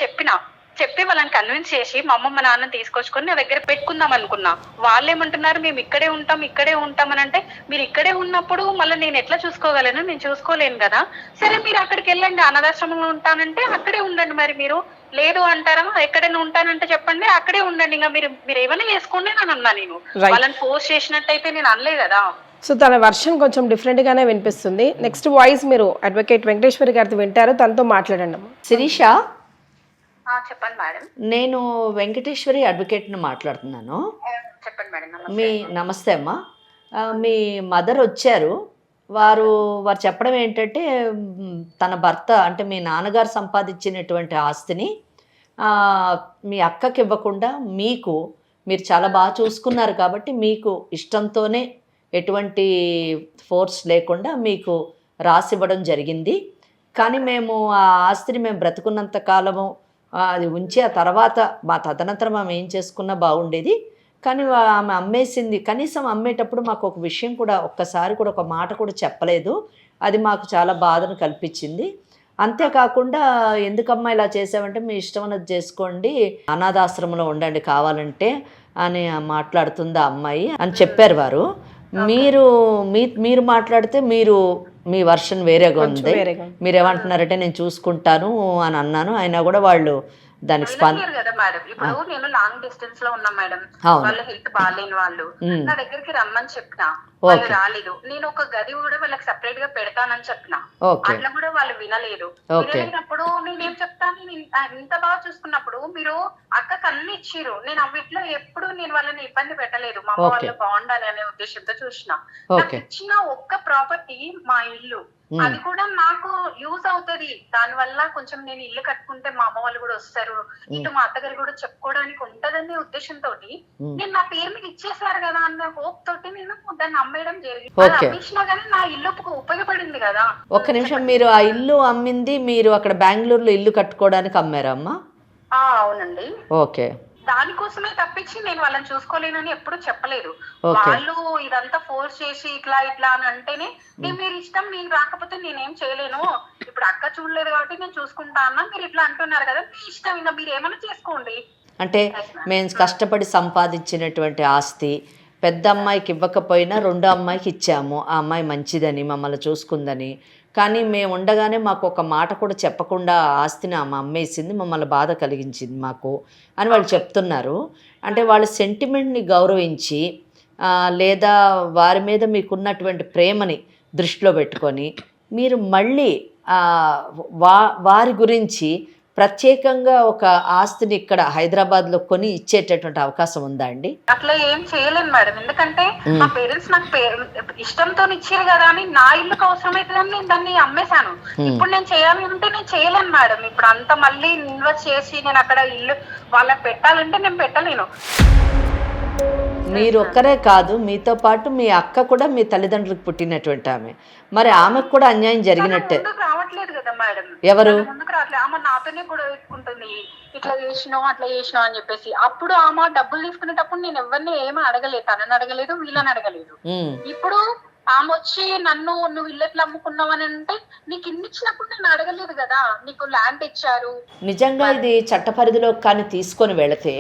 చెప్పి వాళ్ళని కన్విన్స్ చేసి మా అమ్మ మా నాన్న తీసుకొచ్చుకొని నా దగ్గర పెట్టుకుందాం అనుకున్నా. వాళ్ళు ఏమంటున్నారు, మేము ఇక్కడే ఉంటాం అని అంటే, మీరు ఇక్కడే ఉన్నప్పుడు మళ్ళీ నేను ఎట్లా చూసుకోగలను? నేను చూసుకోలేను కదా. సరే మీరు అక్కడికి వెళ్ళండి, అనాథాశ్రమంలో ఉంటానంటే అక్కడే ఉండండి. మరి మీరు లేదు అంటారా? ఎక్కడైనా ఉంటానంటే చెప్పండి, అక్కడే ఉండండి, ఇంకా మీరు ఏమైనా చేసుకోండి అని అన్నా. నేను వాళ్ళని ఫోర్స్ చేసినట్టయితే నేను అనలే కదా. సో తన వర్షన్ కొంచెం డిఫరెంట్ గానే వినిపిస్తుంది. నెక్స్ట్ వాయిస్ మీరు అడ్వకేట్ వెంకటేశ్వరి గారితో వింటారు, తనతో మాట్లాడండి. శిరీష, చెప్పండి మేడం. నేను వెంకటేశ్వరి అడ్వకేట్ని మాట్లాడుతున్నాను. చెప్పండి మేడం. నమస్తే అమ్మా. మీ మదర్ వచ్చారు. వారు చెప్పడం ఏంటంటే, తన భర్త అంటే మీ నాన్నగారు సంపాదించినటువంటి ఆస్తిని మీ అక్కకి ఇవ్వకుండా మీరు చాలా బాగా చూసుకున్నారు కాబట్టి మీకు ఇష్టంతోనే ఎటువంటి ఫోర్స్ లేకుండా మీకు రాసివ్వడం జరిగింది. కానీ మేము ఆ ఆస్తిని మేము బ్రతుకున్నంత కాలము అది ఉంచి ఆ తర్వాత మా తదనంతరం ఆమె ఏం చేసుకున్నా బాగుండేది. కానీ ఆమె అమ్మేసింది. కనీసం అమ్మేటప్పుడు మాకు ఒక విషయం కూడా, ఒక్కసారి కూడా ఒక మాట కూడా చెప్పలేదు. అది మాకు చాలా బాధను కల్పించింది. అంతేకాకుండా ఎందుకమ్మా ఇలా చేసావంటే, మీ ఇష్టం అన్నది చేసుకోండి, అనాథాశ్రమంలో ఉండండి కావాలంటే అని మాట్లాడుతుంది ఆ అమ్మాయి అని చెప్పారు వారు. మీరు మాట్లాడితే మీ వర్షన్ వేరేగా ఉంది. మీరేమంటున్నారంటే నేను చూసుకుంటాను అని అన్నాను. అయినా కూడా వాళ్ళు దానికి కదా మేడం. ఇప్పుడు నేను లాంగ్ డిస్టెన్స్ లో ఉన్నా మేడం, వాళ్ళ హెల్త్ బాగాలేని వాళ్ళు నా దగ్గరికి రమ్మని చెప్పిన, వాళ్ళు రాలేదు. నేను ఒక గది కూడా వాళ్ళకి సెపరేట్ గా పెడతానని చెప్పిన, అట్లా కూడా వాళ్ళు వినలేదు. వినలేనప్పుడు నేనేం చెప్తాను, ఇంత బాగా చూసుకున్నప్పుడు మీరు అక్కకి అన్ని ఇచ్చిరు, నేను అవిట్లో ఎప్పుడు నేను వాళ్ళని ఇబ్బంది పెట్టలేదు. మా అమ్మ వాళ్ళు బాగుండాలి అనే ఉద్దేశంతో చూసిన. నాకు ఇచ్చిన ఒక్క ప్రాపర్టీ మా ఇల్లు, అది కూడా నాకు యూజ్ అవుతుంది. దాని వల్ల కొంచెం నేను ఇల్లు కట్టుకుంటే మా అమ్మ వాళ్ళు కూడా వస్తారు, ఇటు మా అత్తగారు కూడా చెప్పుకోవడానికి ఉంటదనే ఉద్దేశంతో నేను నా పేరు మీద ఇచ్చేసారు కదా అన్న హోప్ తోటి నేను దాన్ని అమ్మేయడం జరిగింది. అది అమ్మేసినా కానీ నా ఇల్లు ఉపయోగపడింది కదా. ఒక్క నిమిషం, మీరు ఆ ఇల్లు అమ్మింది మీరు అక్కడ బెంగళూరులో ఇల్లు కట్టుకోవడానికి అమ్మారా అమ్మా? అవునండి. ఓకే. దానికోసమే తప్పించి నేను వాళ్ళని చూసుకోలేనని ఎప్పుడు చెప్పలేదు. వాళ్ళు ఇదంతా ఫోర్స్ చేసి ఇట్లా ఇట్లా అని అంటేనే మీరు ఇష్టం, నేను రాకపోతే నేనేం చేయలేను, ఇప్పుడు అక్క చూడలేదు కాబట్టి నేను చూసుకుంటా అన్నా, మీరు ఇట్లా అంటున్నారు కదా, మీ ఇష్టం, ఇంకా మీరు ఏమైనా చేసుకోండి. అంటే మేము కష్టపడి సంపాదించినటువంటి ఆస్తి పెద్ద అమ్మాయికి ఇవ్వకపోయినా రెండో అమ్మాయికి ఇచ్చాము, ఆ అమ్మాయి మంచిదని మమ్మల్ని చూసుకుందని. కానీ మేము ఉండగానే మాకు ఒక మాట కూడా చెప్పకుండా ఆస్తిని ఆమె అమ్మేసింది, మమ్మల్ని బాధ కలిగించింది మాకు అని వాళ్ళు చెప్తున్నారు. అంటే వాళ్ళ సెంటిమెంట్ని గౌరవించి లేదా వారి మీద మీకున్నటువంటి ప్రేమని దృష్టిలో పెట్టుకొని మీరు మళ్ళీ వారి గురించి ప్రత్యేకంగా ఒక ఆస్తిని ఇక్కడ హైదరాబాద్లో కొని ఇచ్చేటటువంటి అవకాశం ఉందా అండి? అట్లా ఏం చేయలేను మేడం, ఎందుకంటే మా పేరెంట్స్ నాకు ఇష్టంతో ఇచ్చారు కదా అని నా ఇల్లుకి అవసరమైతుందని నేను దాన్ని అమ్మేశాను. ఇప్పుడు నేను చేయాలి అంటే నేను చేయలేను మేడం. ఇప్పుడు అంత మళ్ళీ ఇన్వెస్ట్ చేసి నేను అక్కడ ఇల్లు వాళ్ళకి పెట్టాలంటే నేను పెట్టలేను. మీరు ఒక్కరే కాదు, మీతో పాటు మీ అక్క కూడా మీ తల్లిదండ్రులకు పుట్టినటువంటి ఆమె, మరి ఆమెకు కూడా అన్యాయం జరిగినట్టే. రావట్లేదు కదా మేడం, ఎవరు ముందుకు రావట్లేదు. ఆమె నాతోనే కూడా వేసుకుంటుంది, ఇట్లా చేసినావు అట్లా చేసినావు అని చెప్పేసి. అప్పుడు ఆమె డబ్బులు తీసుకునేటప్పుడు నేను ఎవరిని ఏమీ అడగలేదు, తనని అడగలేదు, వీళ్ళని అడగలేదు. ఇప్పుడు ఆమె వచ్చి నన్ను నువ్వు ఇల్లు ఎట్లా అమ్ముకున్నావు అని అంటే, నీకు ఇన్ని ఇచ్చినప్పుడు నేను అడగలేదు కదా, నీకు ల్యాండ్ ఇచ్చారు. నిజంగా ఇది చట్ట పరిధిలో కానీ తీసుకొని వెళితే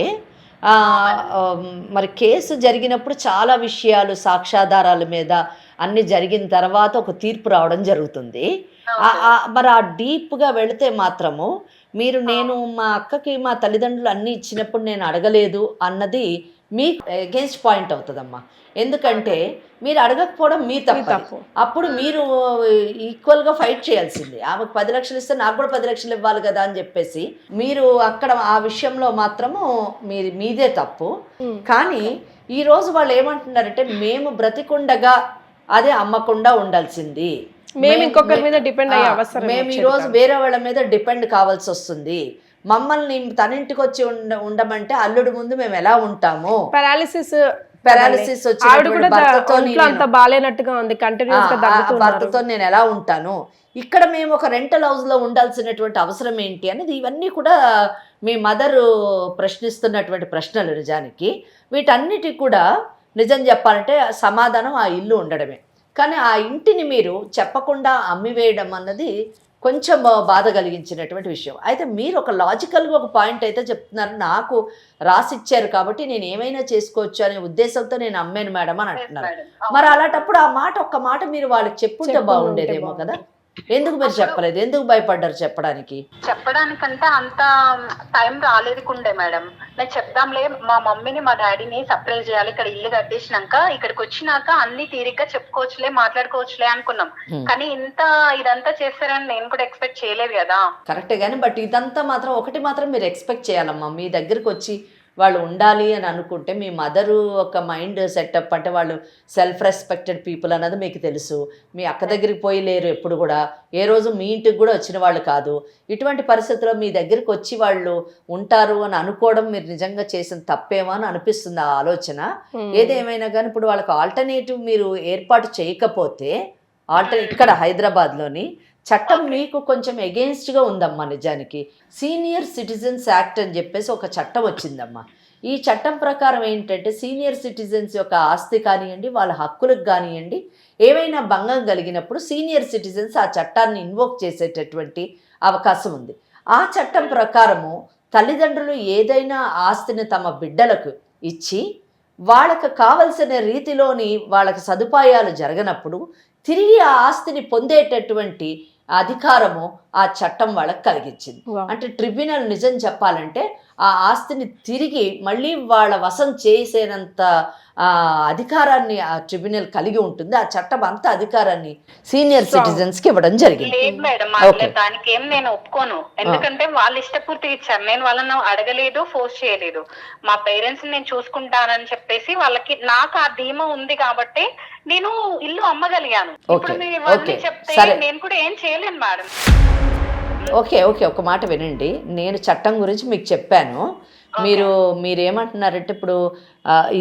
మరి కేసు జరిగినప్పుడు చాలా విషయాలు సాక్ష్యాధారాల మీద అన్ని జరిగిన తర్వాత ఒక తీర్పు రావడం జరుగుతుంది. మరి ఆ డీప్గా వెళితే మాత్రము మీరు నేను మా అక్కకి మా తల్లిదండ్రులు అన్నీ ఇచ్చినప్పుడు నేను అడగలేదు అన్నది మీ అగేన్స్ట్ పాయింట్ అవుతుందమ్మా. ఎందుకంటే మీరు అడగకపోవడం మీ తప్పు. అప్పుడు మీరు ఈక్వల్గా ఫైట్ చేయాల్సింది. ఆమెకు 10 లక్షలు ఇస్తే నాకు కూడా 10 లక్షలు ఇవ్వాలి కదా అని చెప్పేసి మీరు అక్కడ ఆ విషయంలో మాత్రము మీదే తప్పు. కానీ ఈరోజు వాళ్ళు ఏమంటున్నారంటే, మేము బ్రతికుండగా అదే అమ్మకుండా ఉండాల్సింది, మేము ఇంకొకరి మీద డిపెండ్ అయ్యే అవసరం, మేము ఈరోజు వేరే వాళ్ళ మీద డిపెండ్ కావాల్సి వస్తుంది, మమ్మల్ని తనింటికి వచ్చి ఉండమంటే అల్లుడు ముందు మేము ఎలా ఉంటాము, పారాలిసిస్ భర్తతో నేను ఎలా ఉంటాను, ఇక్కడ మేము ఒక రెంటల్ హౌస్ లో ఉండాల్సినటువంటి అవసరం ఏంటి అనేది ఇవన్నీ కూడా మీ మదరు ప్రశ్నిస్తున్నటువంటి ప్రశ్నలు. నిజానికి వీటన్నిటికి కూడా నిజం చెప్పాలంటే సమాధానం ఆ ఇల్లు ఉండడమే. కానీ ఆ ఇంటిని మీరు చెప్పకుండా అమ్మివేయడం అన్నది కొంచెం బాధ కలిగించినటువంటి విషయం. అయితే మీరు ఒక లాజికల్గా ఒక పాయింట్ అయితే చెప్తున్నారు, నాకు రాసిచ్చారు కాబట్టి నేను ఏమైనా చేసుకోవచ్చు అనే ఉద్దేశంతో నేను అమ్మాను మేడం అని అంటున్నారు. మరి అలాంటప్పుడు ఆ మాట ఒక్క మాట మీరు వాళ్ళకి చెప్పుంటే బాగుండేదేమో కదా, ఎందుకు మీరు చెప్పలేదు? ఎందుకు భయపడ్డారు చెప్పడానికంటే అంత టైం రాలేదుకుండే మేడం. నేను చెప్దాంలే, మా మమ్మీని మా డాడీని సర్ప్రైజ్ చేయాలి, ఇక్కడ ఇల్లు కట్టేసినాక ఇక్కడికి వచ్చినాక అన్ని తీరిగ్గా చెప్పుకోవచ్చులే, మాట్లాడుకోవచ్చులే అనుకున్నాం. కానీ ఇదంతా చేస్తారని నేను కూడా ఎక్స్పెక్ట్ చేయలేదు కదా. కరెక్టే, కానీ బట్ ఇదంతా మాత్రం ఒకటి మాత్రం మీరు ఎక్స్పెక్ట్ చేయాలమ్మా, మీ దగ్గరికి వచ్చి వాళ్ళు ఉండాలి అని అనుకుంటే మీ మదరు ఒక మైండ్ సెటప్ అంటే వాళ్ళు సెల్ఫ్ రెస్పెక్టెడ్ పీపుల్ అన్నది మీకు తెలుసు. మీ అక్క దగ్గరికి పోయి లేరు, ఎప్పుడు కూడా ఏ రోజు మీ ఇంటికి కూడా వచ్చిన వాళ్ళు కాదు. ఇటువంటి పరిస్థితుల్లో మీ దగ్గరికి వచ్చి వాళ్ళు ఉంటారు అని అనుకోవడం మీరు నిజంగా చేసిన తప్పేమో అని అనిపిస్తుంది ఆ ఆలోచన. ఏదేమైనా కానీ ఇప్పుడు వాళ్ళకి ఆల్టర్నేటివ్ మీరు ఏర్పాటు చేయకపోతే ఇక్కడ హైదరాబాద్లోని చట్టం మీకు కొంచెం ఎగెయిన్స్ట్గా ఉందమ్మా. నిజానికి సీనియర్ సిటిజన్స్ యాక్ట్ అని చెప్పేసి ఒక చట్టం వచ్చిందమ్మా. ఈ చట్టం ప్రకారం ఏంటంటే సీనియర్ సిటిజన్స్ యొక్క ఆస్తి కానివ్వండి, వాళ్ళ హక్కులకు కానివ్వండి, ఏవైనా భంగం కలిగినప్పుడు సీనియర్ సిటిజన్స్ ఆ చట్టాన్ని ఇన్వోక్ చేసేటటువంటి అవకాశం ఉంది. ఆ చట్టం ప్రకారము తల్లిదండ్రులు ఏదైనా ఆస్తిని తమ బిడ్డలకు ఇచ్చి వాళ్ళకు కావలసిన రీతిలోని వాళ్ళకి సదుపాయాలు జరగనప్పుడు తిరిగి ఆ ఆస్తిని పొందేటటువంటి అధికారము ఆ చట్టం వాళ్ళకి కలిగించింది. అంటే ట్రిబ్యునల్ నిజం చెప్పాలంటే ఆ ఆస్తిని తిరిగి మళ్ళీ వాళ్ళ వశం చేసేనంత అధికారాన్ని ఆ ట్రిబ్యునల్ కలిగి ఉంటుంది. ఆ చట్టం అంత అధికారాన్ని సీనియర్ సిటిజన్స్ కి ఇవ్వడం జరిగింది. లేదు మేడం, దానికి ఏం నేను ఒప్పుకోను. ఎందుకంటే వాళ్ళు ఇష్టపూర్తి ఇచ్చారు, నేను వాళ్ళని అడగలేదు, ఫోర్స్ చేయలేదు. మా పేరెంట్స్ నేను చూసుకుంటానని చెప్పేసి వాళ్ళకి నాకు ఆ ధీమా ఉంది కాబట్టి నేను ఇల్లు అమ్మగలిగాను. ఇప్పుడు మీరు ఇవన్నీ చెప్తే నేను కూడా ఏం చేయలేను మేడం. ఓకే, ఒక మాట వినండి, నేను చట్టం గురించి మీకు చెప్పాను. మీరేమంటున్నారంటే ఇప్పుడు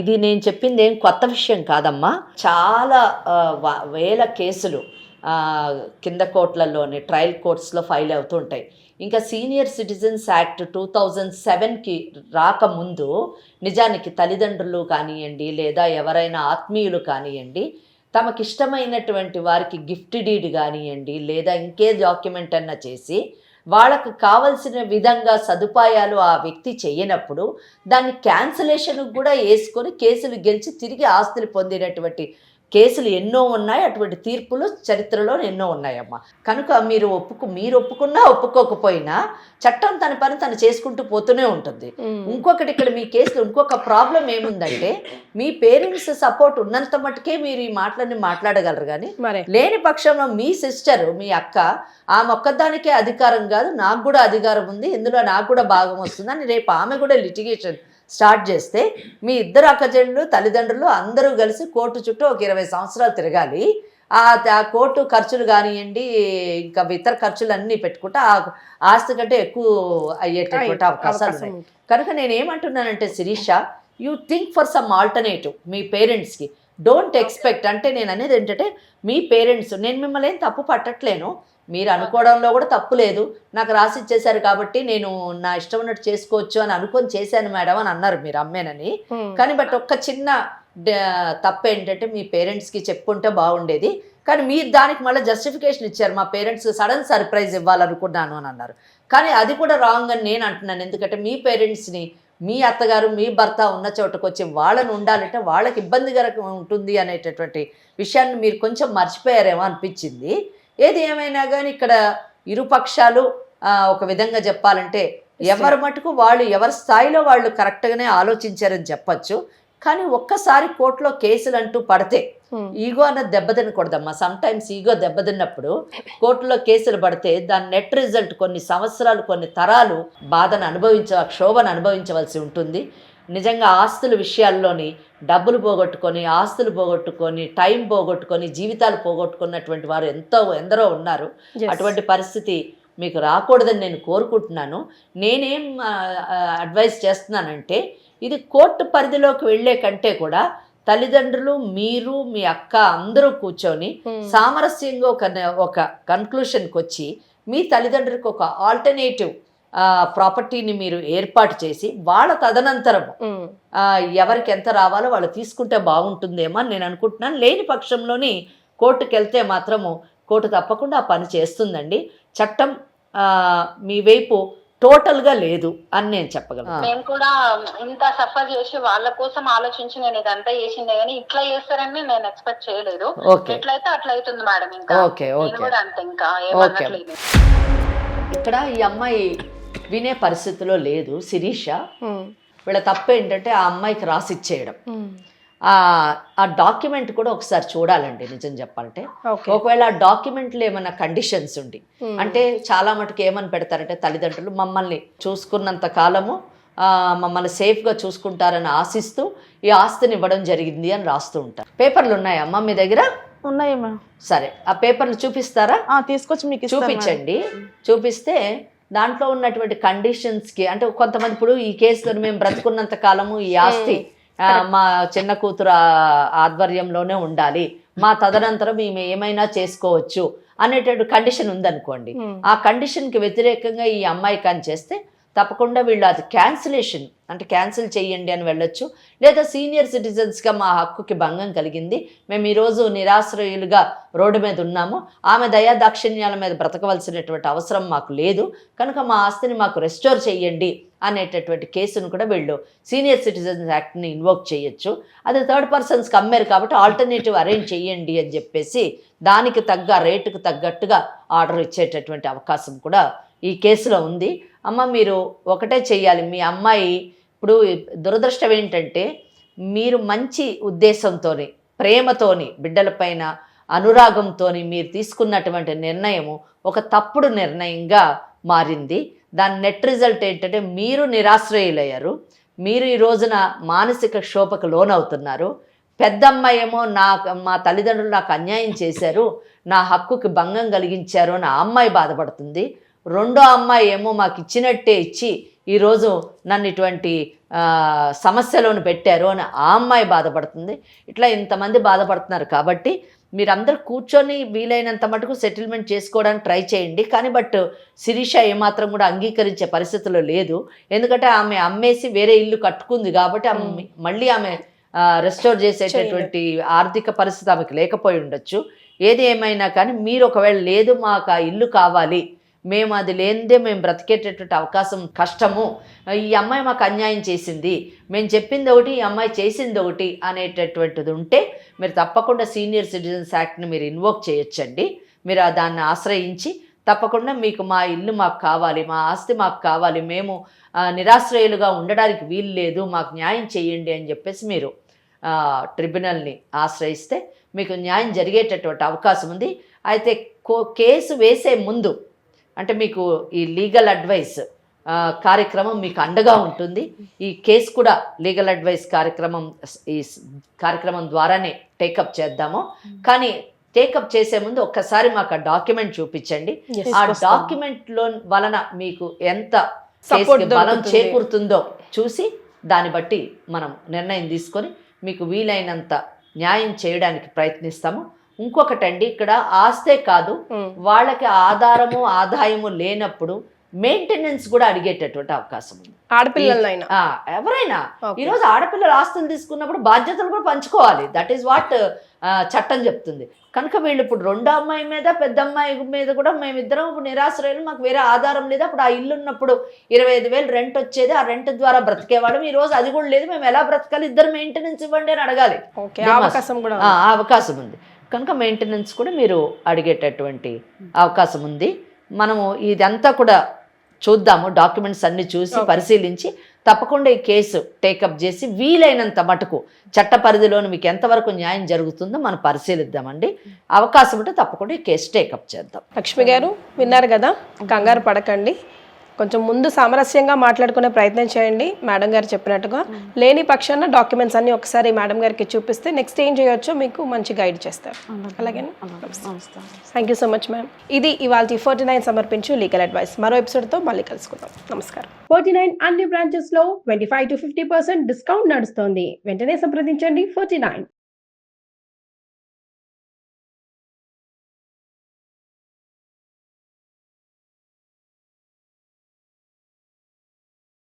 ఇది నేను చెప్పింది ఏం కొత్త విషయం కాదమ్మా. చాలా వేల కేసులు కింద కోర్టులలోని ట్రయల్ కోర్ట్స్లో ఫైల్ అవుతూ ఉంటాయి. ఇంకా సీనియర్ సిటిజన్స్ యాక్ట్ 2007కి రాకముందు నిజానికి తల్లిదండ్రులు కానివ్వండి లేదా ఎవరైనా ఆత్మీయులు కానివ్వండి తమకిష్టమైనటువంటి వారికి గిఫ్ట్ డీడ్ కానివ్వండి లేదా ఇంకే డాక్యుమెంట్ అన్నా చేసి వాళ్ళకు కావలసిన విధంగా సదుపాయాలు ఆ వ్యక్తి చేయనప్పుడు దాన్ని క్యాన్సిలేషన్ కూడా వేసుకొని కేసులు గెలిచి తిరిగి ఆస్తులు పొందినటువంటి కేసులు ఎన్నో ఉన్నాయి. అటువంటి తీర్పులు చరిత్రలో ఎన్నో ఉన్నాయమ్మా. కనుక మీరు ఒప్పుకున్నా ఒప్పుకోకపోయినా చట్టం తన పని తను చేసుకుంటూ పోతూనే ఉంటుంది. ఇంకొకటి ఇక్కడ మీ కేసులో ఇంకొక ప్రాబ్లం ఏముందంటే మీ పేరెంట్స్ సపోర్ట్ ఉన్నంత మటుకే మీరు ఈ మాటలన్నీ మాట్లాడగలరు. కానీ లేని పక్షంలో మీ సిస్టర్ మీ అక్క ఆమె ఒక్కదానికే అధికారం కాదు, నాకు కూడా అధికారం ఉంది, ఇందులో నాకు కూడా భాగం వస్తుంది అని రేపు ఆమె కూడా లిటిగేషన్ స్టార్ట్ చేస్తే మీ ఇద్దరు అక్కచెల్లెళ్ళు తల్లిదండ్రులు అందరూ కలిసి కోర్టు చుట్టూ ఒక 20 సంవత్సరాలు తిరగాలి. ఆ కోర్టు ఖర్చులు కానివ్వండి ఇంకా ఇతర ఖర్చులు అన్నీ పెట్టుకుంటే ఆ ఆస్తి కంటే ఎక్కువ అయ్యేటటువంటి అవకాశాలు ఉన్నాయి. కనుక నేనేమంటున్నానంటే Shirisha, you think for some alternative మీ పేరెంట్స్కి. Don't expect. అంటే నేను అనేది ఏంటంటే మీ పేరెంట్స్, నేను మిమ్మల్ని ఏం తప్పు పట్టట్లేను, మీరు అనుకోవడంలో కూడా తప్పు లేదు. నాకు రాసి ఇచ్చేశారు కాబట్టి నేను నా ఇష్టం ఉన్నట్టు చేసుకోవచ్చు అని అనుకొని చేశాను మేడం అని అన్నారు మీరు అమ్మేనని. కానీ బట్ ఒక్క చిన్న తప్పు ఏంటంటే మీ పేరెంట్స్కి చెప్పుకుంటే బాగుండేది. కానీ మీరు దానికి మళ్ళీ జస్టిఫికేషన్ ఇచ్చారు, మా పేరెంట్స్కి సడన్ సర్ప్రైజ్ ఇవ్వాలనుకున్నాను అని అన్నారు. కానీ అది కూడా రాంగ్ అని నేను అంటున్నాను. ఎందుకంటే మీ పేరెంట్స్ని మీ అత్తగారు మీ భర్త ఉన్న చోటకు వచ్చి వాళ్ళని ఉండాలంటే వాళ్ళకి ఇబ్బందికరంగా ఉంటుంది అనేటటువంటి విషయాన్ని మీరు కొంచెం మర్చిపోయారేమో అనిపించింది. ఏది ఏమైనా కానీ ఇక్కడ ఇరుపక్షాలు ఒక విధంగా చెప్పాలంటే ఎవరి మటుకు వాళ్ళు ఎవరి స్థాయిలో వాళ్ళు కరెక్ట్గానే ఆలోచించారని చెప్పచ్చు. కానీ ఒక్కసారి కోర్టులో కేసులు అంటూ పడితే ఈగో అన్నది దెబ్బతినకూడదమ్మా. సమ్టైమ్స్ ఈగో దెబ్బతిన్నప్పుడు కోర్టులో కేసులు పడితే దాని నెట్ రిజల్ట్ కొన్ని సంవత్సరాలు కొన్ని తరాలు బాధను క్షోభను అనుభవించవలసి ఉంటుంది. నిజంగా ఆస్తుల విషయాల్లోని డబ్బులు పోగొట్టుకొని ఆస్తులు పోగొట్టుకొని టైం పోగొట్టుకొని జీవితాలు పోగొట్టుకున్నటువంటి వారు ఎందరో ఉన్నారు. అటువంటి పరిస్థితి మీకు రాకూడదని నేను కోరుకుంటున్నాను. నేనేం అడ్వైస్ చేస్తున్నానంటే ఇది కోర్టు పరిధిలోకి వెళ్ళే కంటే కూడా తల్లిదండ్రులు మీరు మీ అక్క అందరూ కూర్చొని సామరస్యంగా ఒక కన్క్లూషన్కి వచ్చి మీ తల్లిదండ్రులకు ఒక ఆల్టర్నేటివ్ ప్రాపర్టీని మీరు ఏర్పాటు చేసి వాళ్ళ తదనంతరం ఎవరికి ఎంత రావాలో వాళ్ళు తీసుకుంటే బాగుంటుందేమో అని నేను అనుకుంటున్నాను. లేని పక్షంలోని కోర్టుకు వెళ్తే మాత్రము కోర్టు తప్పకుండా ఆ పని చేస్తుందండి. చట్టం మీ వైపు టోటల్గా లేదు అని నేను చెప్పగలను. నేను కూడా ఇంత సఫర్ చేసి వాళ్ళ కోసం ఆలోచించి నేను ఇదంతా చేసిందే కానీ ఇట్లా చేస్తారని నేను ఎక్స్పెక్ట్ చేయలేదు. ఎట్లయితే అట్లా అవుతుంది మేడం. ఇంకా కూడా అంతే, ఇంకా ఏమనట్లేదు. ఇక్కడ ఈ అమ్మాయి వినే పరిస్థితిలో లేదు శిరీష. వీళ్ళ తప్పు ఏంటంటే ఆ అమ్మాయికి రాసి ఇచ్చేయడం. ఆ డాక్యుమెంట్ కూడా ఒకసారి చూడాలండి నిజం చెప్పాలంటే. ఒకవేళ ఆ డాక్యుమెంట్లో ఏమైనా కండిషన్స్ ఉండి అంటే చాలా మటుకు ఏమని పెడతారంటే తల్లిదండ్రులు మమ్మల్ని చూసుకున్నంత కాలము మమ్మల్ని సేఫ్గా చూసుకుంటారని ఆశిస్తూ ఈ ఆస్తిని ఇవ్వడం జరిగింది అని రాస్తూ ఉంటారు. పేపర్లు ఉన్నాయా అమ్మ మీ దగ్గర? ఉన్నాయి మేడం. సరే, ఆ పేపర్లు చూపిస్తారా? తీసుకొచ్చి మీకు చూపించండి. చూపిస్తే దాంట్లో ఉన్నటువంటి కండిషన్స్కి అంటే కొంతమంది ఇప్పుడు ఈ కేసులో మేము బ్రతుకున్నంత కాలము ఈ ఆస్తి మా చిన్న కూతురు ఆధ్వర్యంలోనే ఉండాలి, మా తదనంతరం మేము ఏమైనా చేసుకోవచ్చు అనేటువంటి కండిషన్ ఉందనుకోండి. ఆ కండిషన్కి వ్యతిరేకంగా ఈ అమ్మాయి కానీ చేస్తే తప్పకుండా వీళ్ళు అది క్యాన్సిలేషన్ అంటే క్యాన్సిల్ చేయండి అని వెళ్ళొచ్చు. లేదా సీనియర్ సిటిజన్స్గా మా హక్కుకి భంగం కలిగింది, మేము ఈరోజు నిరాశ్రయులుగా రోడ్డు మీద ఉన్నాము, ఆమె దయా దాక్షిణ్యాల మీద బ్రతకవలసినటువంటి అవసరం మాకు లేదు కనుక మా ఆస్తిని మాకు రెస్టోర్ చేయండి అనేటటువంటి కేసును కూడా వీళ్ళు సీనియర్ సిటిజన్స్ యాక్ట్ని ఇన్వోక్ చేయొచ్చు. అది థర్డ్ పర్సన్స్కి అమ్మారు కాబట్టి ఆల్టర్నేటివ్ అరేంజ్ చేయండి అని చెప్పేసి దానికి తగ్గ రేటుకు తగ్గట్టుగా ఆర్డర్ ఇచ్చేటటువంటి అవకాశం కూడా ఈ కేసులో ఉంది. అమ్మ మీరు ఒకటే చెయ్యాలి, మీ అమ్మాయి ఇప్పుడు దురదృష్టం ఏంటంటే మీరు మంచి ఉద్దేశంతోని ప్రేమతోని బిడ్డలపైన అనురాగంతో మీరు తీసుకున్నటువంటి నిర్ణయము ఒక తప్పుడు నిర్ణయంగా మారింది. దాని నెట్ రిజల్ట్ ఏంటంటే మీరు నిరాశ్రయులయ్యారు, మీరు ఈ రోజున మానసిక క్షోభకు లోనవుతున్నారు. పెద్దమ్మాయి ఏమో మా తల్లిదండ్రులు నాకు అన్యాయం చేశారు, నా హక్కుకి భంగం కలిగించారు అని ఆ అమ్మాయి బాధపడుతుంది. రెండో అమ్మాయి ఏమో మాకు ఇచ్చినట్టే ఇచ్చి ఈరోజు నన్ను ఇటువంటి సమస్యలోని పెట్టారు అని ఆ అమ్మాయి బాధపడుతుంది. ఇట్లా ఇంతమంది బాధపడుతున్నారు కాబట్టి మీరందరూ కూర్చొని వీలైనంత మటుకు సెటిల్మెంట్ చేసుకోవడానికి ట్రై చేయండి. కానీ శిరీష ఏమాత్రం కూడా అంగీకరించే పరిస్థితిలో లేదు. ఎందుకంటే ఆమె అమ్మేసి వేరే ఇల్లు కట్టుకుంది కాబట్టి మళ్ళీ ఆమె రెస్టోర్ చేసేటటువంటి ఆర్థిక పరిస్థితి ఆమెకు లేకపోయి ఉండొచ్చు. ఏది ఏమైనా కానీ మీరు ఒకవేళ లేదు మాకు ఆ ఇల్లు కావాలి, మేము అది లేనిదే మేము బ్రతికేటటువంటి అవకాశం కష్టము, ఈ అమ్మాయి మాకు అన్యాయం చేసింది, మేము చెప్పింది ఒకటి ఈ అమ్మాయి చేసింది ఒకటి అనేటటువంటిది ఉంటే మీరు తప్పకుండా సీనియర్ సిటిజన్స్ యాక్ట్ని మీరు ఇన్వోక్ చేయొచ్చండి. మీరు దాన్ని ఆశ్రయించి తప్పకుండా మీకు మా ఇల్లు మాకు కావాలి, మా ఆస్తి మాకు కావాలి, మేము నిరాశ్రయులుగా ఉండడానికి వీలు లేదు, మాకు న్యాయం చేయండి అని చెప్పేసి మీరు ట్రిబ్యునల్ని ఆశ్రయిస్తే మీకు న్యాయం జరిగేటటువంటి అవకాశం ఉంది. అయితే కేసు వేసే ముందు అంటే మీకు ఈ లీగల్ అడ్వైస్ కార్యక్రమం మీకు అండగా ఉంటుంది. ఈ కేసు కూడా లీగల్ అడ్వైస్ ఈ కార్యక్రమం ద్వారానే టేకప్ చేద్దాము. కానీ టేకప్ చేసే ముందు ఒక్కసారి మాకు ఆ డాక్యుమెంట్ చూపించండి. ఆ డాక్యుమెంట్లో వలన మీకు ఎంత బలం చేకూరుతుందో చూసి దాన్ని బట్టి మనం నిర్ణయం తీసుకొని మీకు వీలైనంత న్యాయం చేయడానికి ప్రయత్నిస్తాము. ఇంకొకటండి, ఇక్కడ ఆస్తే కాదు, వాళ్ళకి ఆదాయము లేనప్పుడు మెయింటెనెన్స్ కూడా అడిగేటటువంటి అవకాశం ఉంది. ఆడపిల్లలైనా ఎవరైనా ఈరోజు ఆడపిల్లలు ఆస్తులు తీసుకున్నప్పుడు బాధ్యతలు కూడా పంచుకోవాలి. దట్ ఈస్ వాట్ చట్టం చెప్తుంది. కనుక వీళ్ళు ఇప్పుడు రెండో అమ్మాయి మీద పెద్ద అమ్మాయి మీద కూడా మేమిద్దరం ఇప్పుడు నిరాశ్రయులు, మాకు వేరే ఆధారం లేదు. అప్పుడు ఆ ఇల్లు ఉన్నప్పుడు 25,000 రెంట్ వచ్చేది, ఆ రెంట్ ద్వారా బ్రతికేవాళ్ళం. ఈ రోజు అది కూడా లేదు, మేము ఎలా బ్రతకాలి, ఇద్దరు మెయింటెనెన్స్ ఇవ్వండి అని అడగాలి. అవకాశం ఉంది. కనుక మెయింటెనెన్స్ కూడా మీరు అడిగేటటువంటి అవకాశం ఉంది. మనము ఇదంతా కూడా చూద్దాము, డాక్యుమెంట్స్ అన్ని చూసి పరిశీలించి తప్పకుండా ఈ కేసు టేకప్ చేసి వీలైనంత మటుకు చట్ట పరిధిలోని మీకు ఎంతవరకు న్యాయం జరుగుతుందో మనం పరిశీలిద్దామండి. అవకాశం ఉంటే తప్పకుండా ఈ కేసు టేకప్ చేద్దాం. లక్ష్మి గారు విన్నారు కదా, కంగారు పడకండి, కొంచెం ముందు సామరస్యంగా మాట్లాడుకునే ప్రయత్నం చేయండి. మేడం గారు చెప్పినట్టుగా లేని పక్షాన డాక్యుమెంట్స్ అన్ని ఒకసారి మేడం గారికి చూపిస్తే నెక్స్ట్ ఏం చేయొచ్చో మీకు మంచి గైడ్ చేస్తారు. అలాగే thank you so much ma'am. ఇది ఇవాళ 49 సమర్పించు లీగల్ అడ్వైస్. మరో ఎపిసోడ్తో మళ్ళీ కలుసుకుందాం. నమస్కారం. 49 అన్ని బ్రాంచెస్ లో 25 to 50% డిస్కౌంట్ నడుస్తోంది. వెంటనే సంప్రదించండి 49.